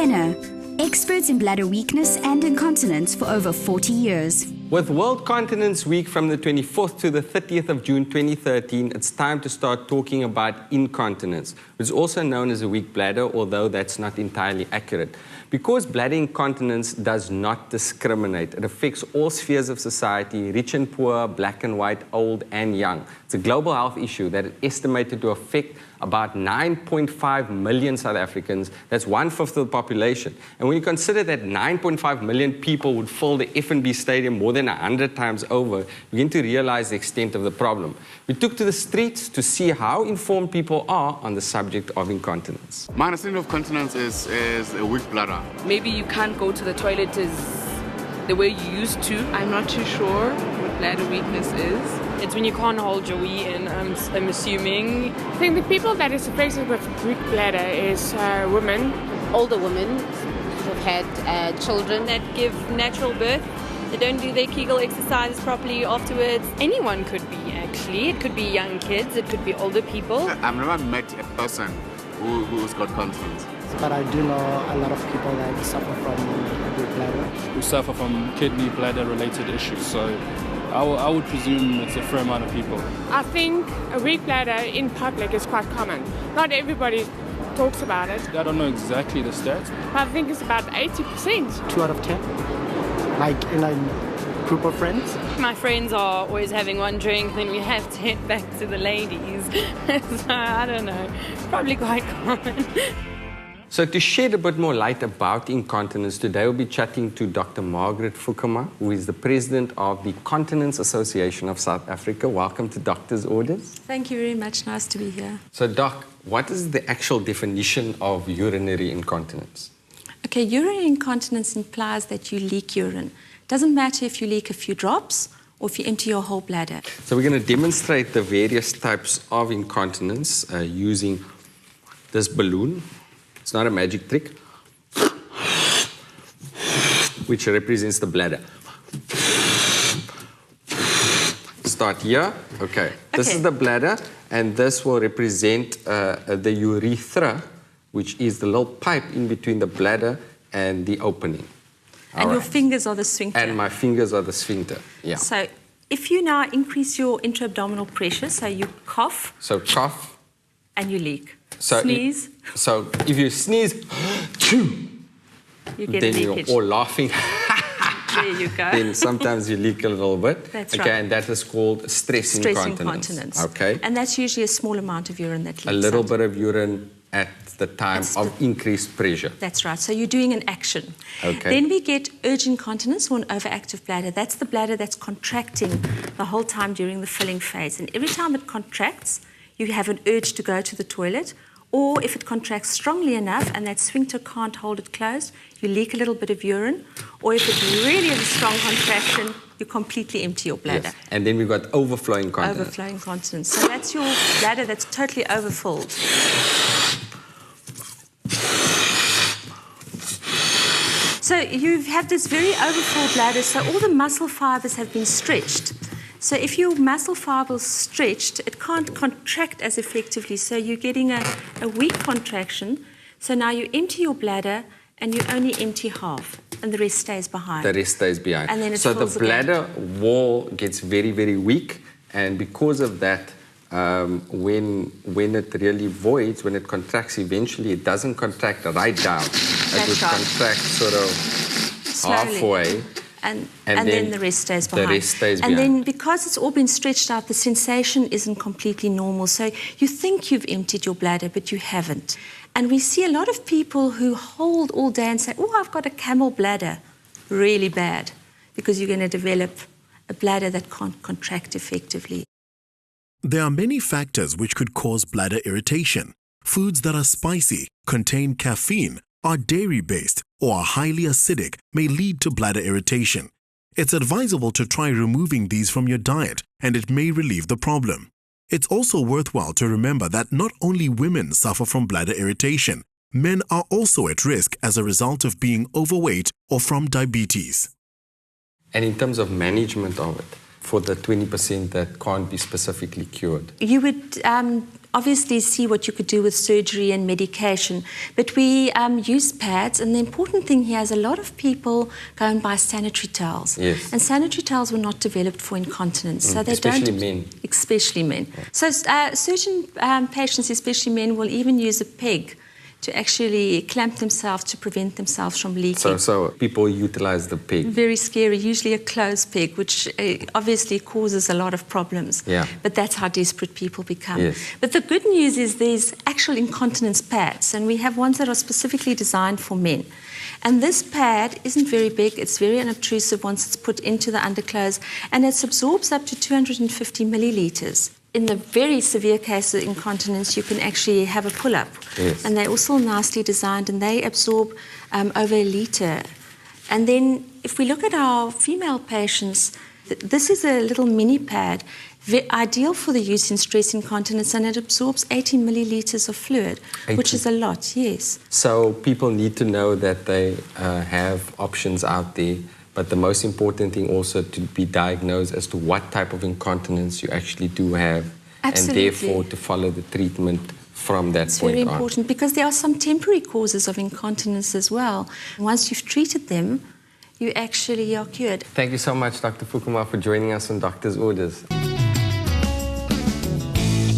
Fockema, experts in bladder weakness and incontinence for over 40 years. With World Continence Week from the 24th to the 30th of June 2013, it's time to start talking about incontinence, which is also known as a weak bladder, although that's not entirely accurate. Because bladder incontinence does not discriminate, it affects all spheres of society, rich and poor, black and white, old and young. It's a global health issue that is estimated to affect about 9.5 million South Africans. That's 1/5 of the population. And when you consider that 9.5 million people would fill the F&B stadium more than 100 times over, you begin to realize the extent of the problem. We took to the streets to see how informed people are on the subject of incontinence. My understanding of continence is a weak bladder. Maybe you can't go to the toilet as the way you used to. I'm not too sure what bladder weakness is. It's when you can't hold your wee in, I'm assuming. I think the people that is affected with weak bladder is women. Older women who have had children That give natural birth. They don't do their Kegel exercises properly afterwards. Anyone could be, actually. It could be young kids, it could be older people. I've never met a person who's got continence. But I do know a lot of people that suffer from weak bladder. Who suffer from kidney bladder related issues. So I would presume it's a fair amount of people. I think a weak bladder in public is quite common. Not everybody talks about it. I don't know exactly the stats. I think it's about 80%. 2 out of 10. Like in a group of friends. My friends are always having one drink, then we have to head back to the ladies. So I don't know, probably quite common. So to shed a bit more light about incontinence, today we'll be chatting to Dr. Margaret Fockema, who is the president of the Continence Association of South Africa. Welcome to Doctor's Orders. Thank you very much. Nice to be here. So, Doc, what is the actual definition of urinary incontinence? Okay, urinary incontinence implies that you leak urine. Doesn't matter if you leak a few drops or if you empty your whole bladder. So we're going to demonstrate the various types of incontinence using this balloon. It's not a magic trick, which represents the bladder. Start here. Okay. This is the bladder, and this will represent the urethra, which is the little pipe in between the bladder and the opening. And your fingers are the sphincter. And my fingers are the sphincter, yeah. So if you now increase your intra-abdominal pressure, so you cough. So cough. And you leak. So sneeze. So if you sneeze, you get then a leakage. you're all laughing. There you go. Then sometimes you leak a little bit. That's okay, right. And that is called stress incontinence. Okay. And that's usually a small amount of urine that leaks A little out. bit of urine at the time of increased pressure. That's right. So you're doing an action. Okay. Then we get urge incontinence or an overactive bladder. That's the bladder that's contracting the whole time during the filling phase. And every time it contracts, you have an urge to go to the toilet. Or if it contracts strongly enough and that sphincter can't hold it closed, you leak a little bit of urine. Or if it really is a strong contraction, you completely empty your bladder. Yes. And then we've got overflowing incontinence. Overflowing incontinence. So that's your bladder that's totally overfilled. So you have this very overfilled bladder, so all the muscle fibers have been stretched. So if your muscle fibers stretched, it can't contract as effectively, so you're getting a weak contraction. So now you empty your bladder and you only empty half, and the rest stays behind. The rest stays behind. And then it so the fills again. bladder wall gets very, very weak, and because of that, when it really voids, when it contracts eventually, it doesn't contract right down. It would contract sort of slowly. Halfway. And then the rest stays behind. The rest stays and behind. then because it's all been stretched out, the sensation isn't completely normal. So you think you've emptied your bladder, but you haven't. And we see a lot of people who hold all day and say, oh, I've got a camel bladder. Really bad, because you're going to develop a bladder that can't contract effectively. There are many factors which could cause bladder irritation. Foods that are spicy, contain caffeine, are dairy-based, or are highly acidic may lead to bladder irritation. It's advisable to try removing these from your diet, and it may relieve the problem. It's also worthwhile to remember that not only women suffer from bladder irritation, men are also at risk as a result of being overweight or from diabetes. And in terms of management of it, for the 20% that can't be specifically cured? You would obviously see what you could do with surgery and medication. But we use pads, and the important thing here is a lot of people go and buy sanitary towels. Yes. And sanitary towels were not developed for incontinence. So they especially don't, men. Especially men. Yeah. So certain patients, especially men, will even use a peg to actually clamp themselves to prevent themselves from leaking. So people utilize the peg. Very scary, usually a closed peg, which obviously causes a lot of problems. Yeah. But that's how desperate people become. Yes. But the good news is there's actual incontinence pads, and we have ones that are specifically designed for men. And this pad isn't very big, it's very unobtrusive once it's put into the underclothes, and it absorbs up to 250 milliliters. In the very severe case of incontinence, you can actually have a pull-up. Yes. And they're also nicely designed, and they absorb over a litre. And then if we look at our female patients, this is a little mini pad, ideal for the use in stress incontinence, and it absorbs 80 milliliters of fluid, 80. Which is a lot, yes. So people need to know that they have options out there, but the most important thing also to be diagnosed as to what type of incontinence you actually do have. Absolutely. And therefore to follow the treatment from that it's point on. It's very important because there are some temporary causes of incontinence as well. Once you've treated them, you actually are cured. Thank you so much, Dr. Fockema, for joining us on Doctor's Orders.